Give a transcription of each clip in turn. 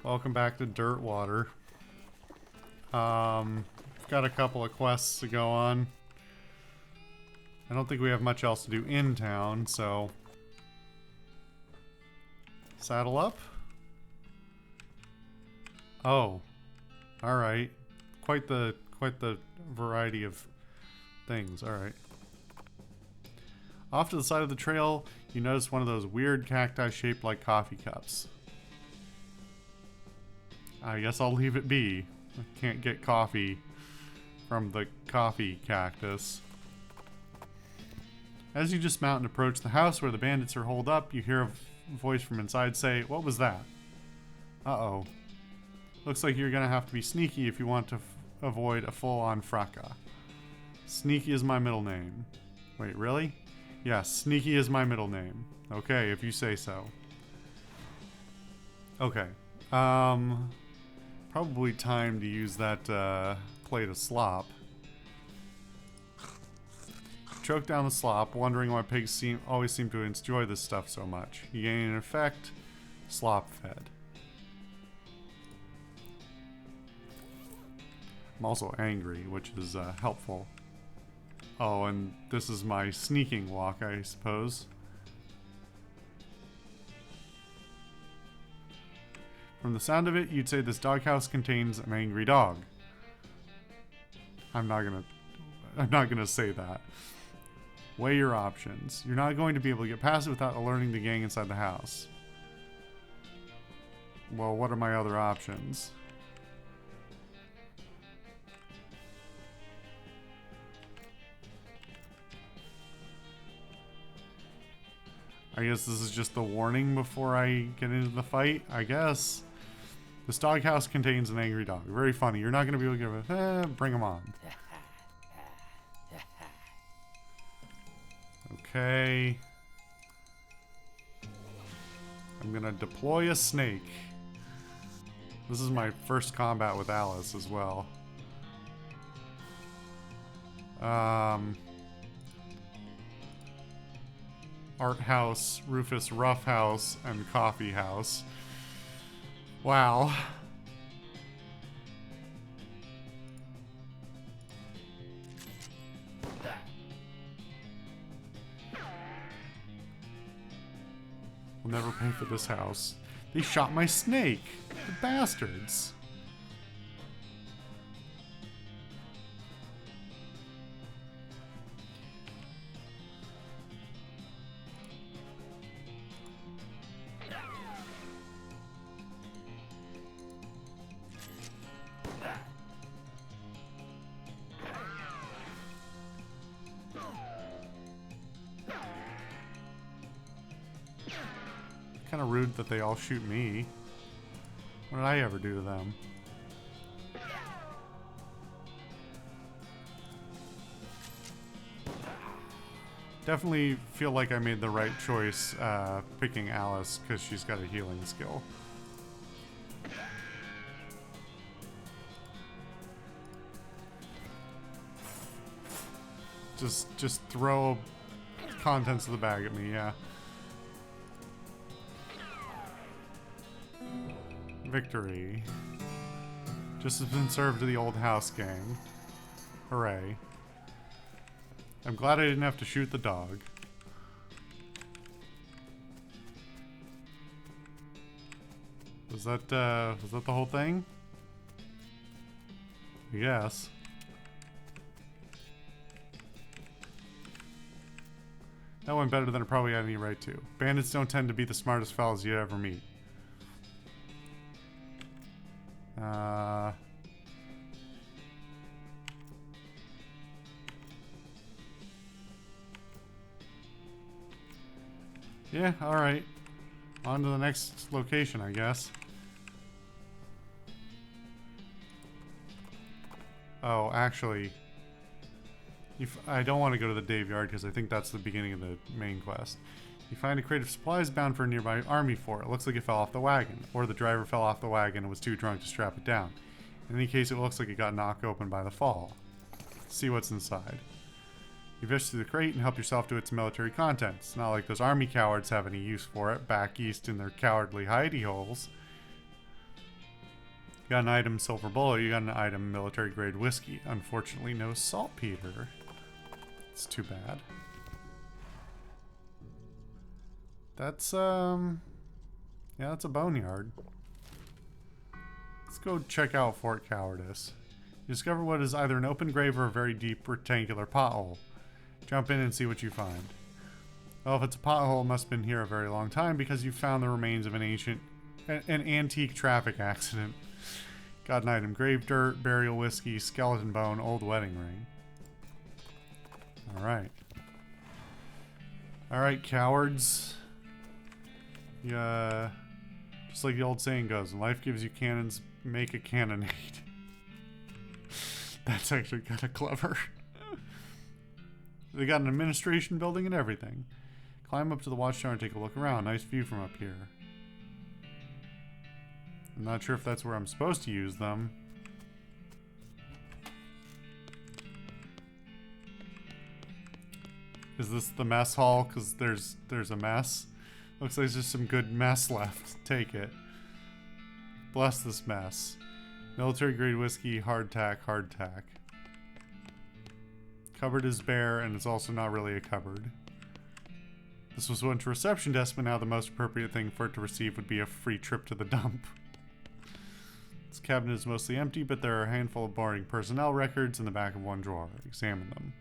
Welcome back to Dirtwater. Got a couple of quests to go on. I don't think we have much else to do in town, so saddle up. Oh, all right. Quite the variety of things. All right. Off to the side of the trail, you notice one of those weird cacti shaped like coffee cups. I guess I'll leave it be. I can't get coffee from the coffee cactus. As you dismount and approach the house where the bandits are holed up, you hear a voice from inside say, "What was that?" Uh-oh. Looks like you're gonna have to be sneaky if you want to avoid a full-on fracas. Sneaky is my middle name. Wait, really? Yes, Sneaky is my middle name. Okay, if you say so. Okay. Probably time to use that plate of slop. Choke down the slop, wondering why pigs always seem to enjoy this stuff so much. You gain an effect, slop fed. I'm also angry, which is helpful. Oh, and this is my sneaking walk, I suppose. From the sound of it, you'd say this doghouse contains an angry dog. I'm not gonna say that. Weigh your options. You're not going to be able to get past it without alerting the gang inside the house. Well, what are my other options? I guess this is just the warning before I get into the fight, I guess. This doghouse contains an angry dog. Very funny. You're not going to be able to give it. Bring him on. Okay. I'm going to deploy a snake. This is my first combat with Alice as well. Art House, Rufus Rough House, and Coffee House. Wow. We'll never pay for this house. They shot my snake. The bastards. Kind of rude that they all shoot me. What did I ever do to them? Definitely feel like I made the right choice picking Alice because she's got a healing skill. Just throw contents of the bag at me, yeah. Victory. Just has been served to the old house gang. Hooray. I'm glad I didn't have to shoot the dog. Was that the whole thing? Yes. That went better than it probably had any right to. Bandits don't tend to be the smartest fellas you ever meet. Yeah, alright. On to the next location, I guess. Oh, actually, I don't want to go to the Dave Yard because I think that's the beginning of the main quest. You find a crate of supplies bound for a nearby army fort. It looks like it fell off the wagon, or the driver fell off the wagon and was too drunk to strap it down. In any case, it looks like it got knocked open by the fall. Let's see what's inside. You fish through the crate and help yourself to its military contents. It's not like those army cowards have any use for it back east in their cowardly hidey holes. got an item silver bullet, you got an item military grade whiskey. Unfortunately, no saltpeter. It's too bad. That's, yeah, that's a boneyard. Let's go check out Fort Cowardice. You discover what is either an open grave or a very deep rectangular pothole. Jump in and see what you find. Well, if it's a pothole, it must have been here a very long time because you found the remains of an antique traffic accident. Got an item: grave dirt, burial whiskey, skeleton bone, old wedding ring. Alright. Alright, cowards. Yeah. Just like the old saying goes, when life gives you cannons, make a cannonade. That's actually kind of clever. They got an administration building and everything. Climb up to the watchtower and take a look around. Nice view from up here. I'm not sure if that's where I'm supposed to use them. Is this the mess hall? Because there's a mess. Looks like there's just some good mess left. Take it. Bless this mess. Military grade whiskey, hardtack. Cupboard is bare, and it's also not really a cupboard. This was once a reception desk, but now the most appropriate thing for it to receive would be a free trip to the dump. This cabinet is mostly empty, but there are a handful of boring personnel records in the back of one drawer. Examine them.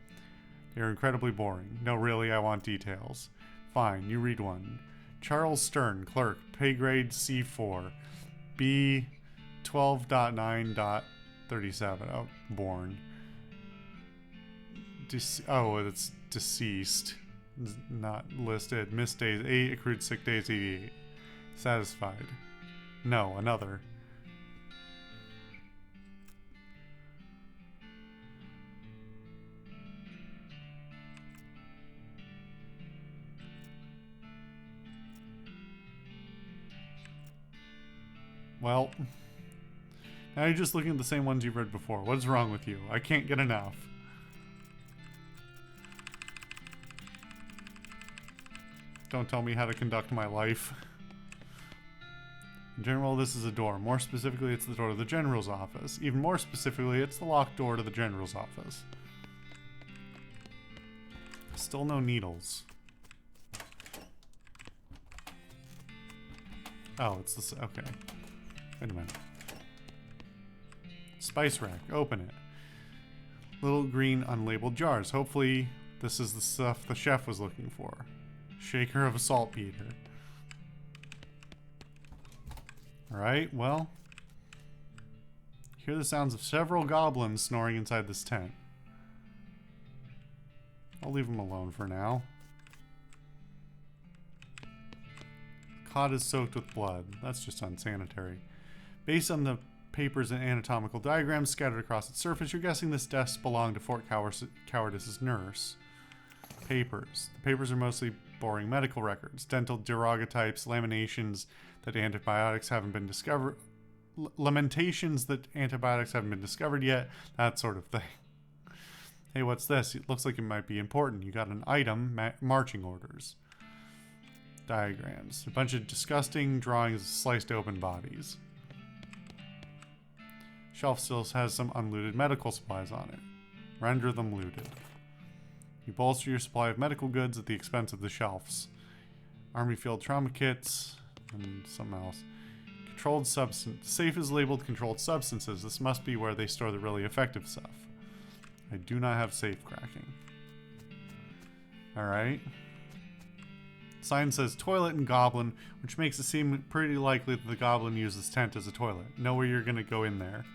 They are incredibly boring. No, really, I want details. Fine, you read one. Charles Stern, clerk, pay grade C4, B 12.9.37. Oh, born. Oh, it's deceased. Not listed. Missed days 8, accrued sick days 88. Satisfied. No, another. Well, now you're just looking at the same ones you've read before. What is wrong with you? I can't get enough. Don't tell me how to conduct my life. In general, this is a door. More specifically, it's the door to the general's office. Even more specifically, it's the locked door to the general's office. Still no needles. Oh, it's this. Okay. Wait a minute. Spice rack. Open it. Little green unlabeled jars. Hopefully, this is the stuff the chef was looking for. Shaker of a saltpeter. Alright, well. Hear the sounds of several goblins snoring inside this tent. I'll leave them alone for now. Cot is soaked with blood. That's just unsanitary. Based on the papers and anatomical diagrams scattered across its surface, you're guessing this desk belonged to Fort Cowardice's nurse. Papers. The papers are mostly boring medical records, dental daguerreotypes, lamentations that antibiotics haven't been discovered, lamentations that antibiotics haven't been discovered yet, that sort of thing. Hey, what's this? It looks like it might be important. You got an item, marching orders. Diagrams. A bunch of disgusting drawings of sliced open bodies. Shelf still has some unlooted medical supplies on it. Render them looted. You bolster your supply of medical goods at the expense of the shelves. Army field trauma kits and something else. Controlled substance. Safe is labeled controlled substances. This must be where they store the really effective stuff. I do not have safe cracking. Alright. Sign says toilet and goblin, which makes it seem pretty likely that the goblin uses tent as a toilet. Know where you're gonna go in there.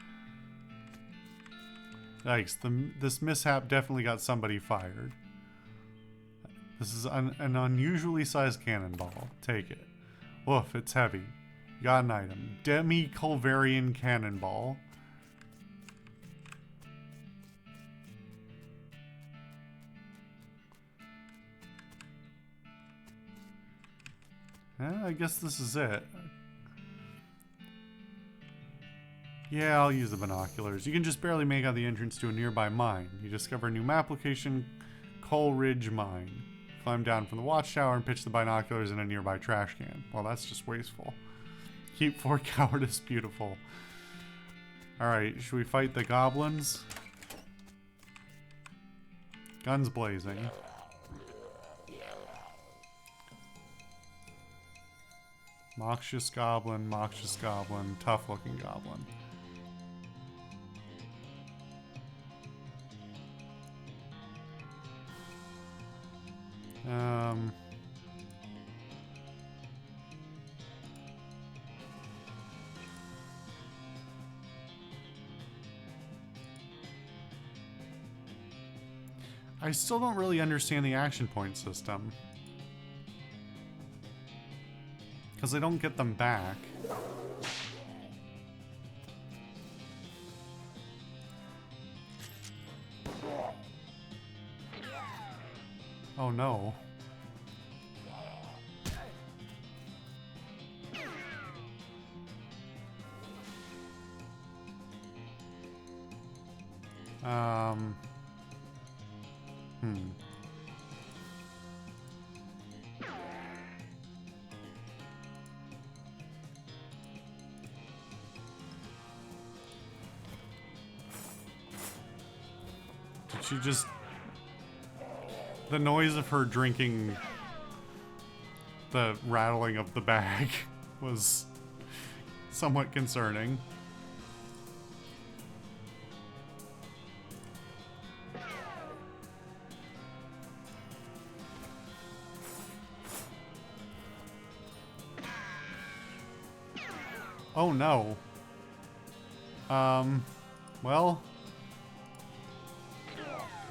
Yikes, this mishap definitely got somebody fired. This is an unusually sized cannonball. Take it. Woof, it's heavy. You got an item. Demi-Culverian cannonball. I guess this is it. Yeah, I'll use the binoculars. You can just barely make out the entrance to a nearby mine. You discover a new map location, Coal Ridge Mine. Climb down from the watchtower and pitch the binoculars in a nearby trash can. Well, that's just wasteful. Keep Fort Cowardice beautiful. Alright, should we fight the goblins? Guns blazing. Noxious goblin, tough looking goblin. I still don't really understand the action point system. Because I don't get them back. Oh no. Did she just... The noise of her drinking the rattling of the bag was somewhat concerning. Oh no. Well,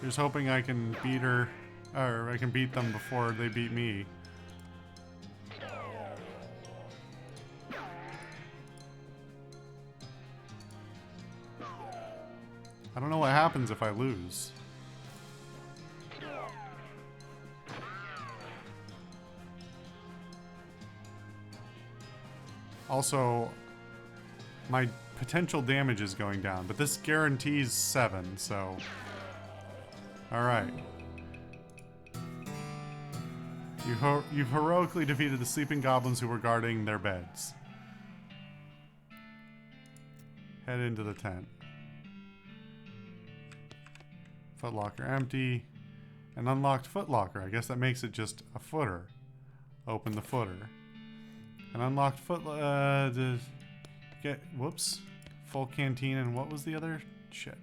here's hoping I can beat her, or I can beat them before they beat me. I don't know what happens if I lose. Also, my potential damage is going down, but this guarantees 7, so... Alright. You've heroically defeated the sleeping goblins who were guarding their beds. Head into the tent. Footlocker empty. An unlocked footlocker. I guess that makes it just a footer. Open the footer. An unlocked whoops. Full canteen and what was the other? Shit.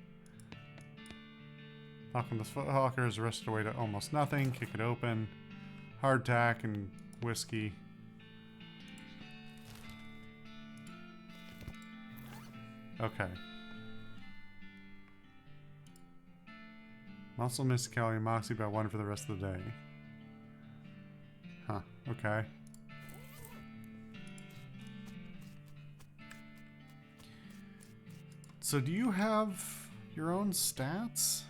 Locking this footlocker is arrested away to almost nothing. Kick it open. Hardtack and whiskey. Okay. Muscle Mysticality and Moxie by 1 for the rest of the day. Huh, okay. So do you have your own stats?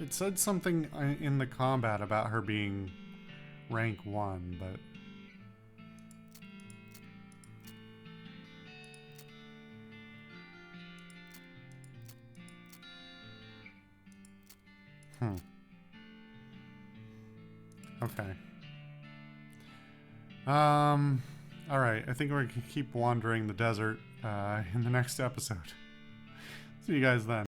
It said something in the combat about her being rank 1, but... Okay. Alright, I think we're gonna keep wandering the desert in the next episode. See you guys then.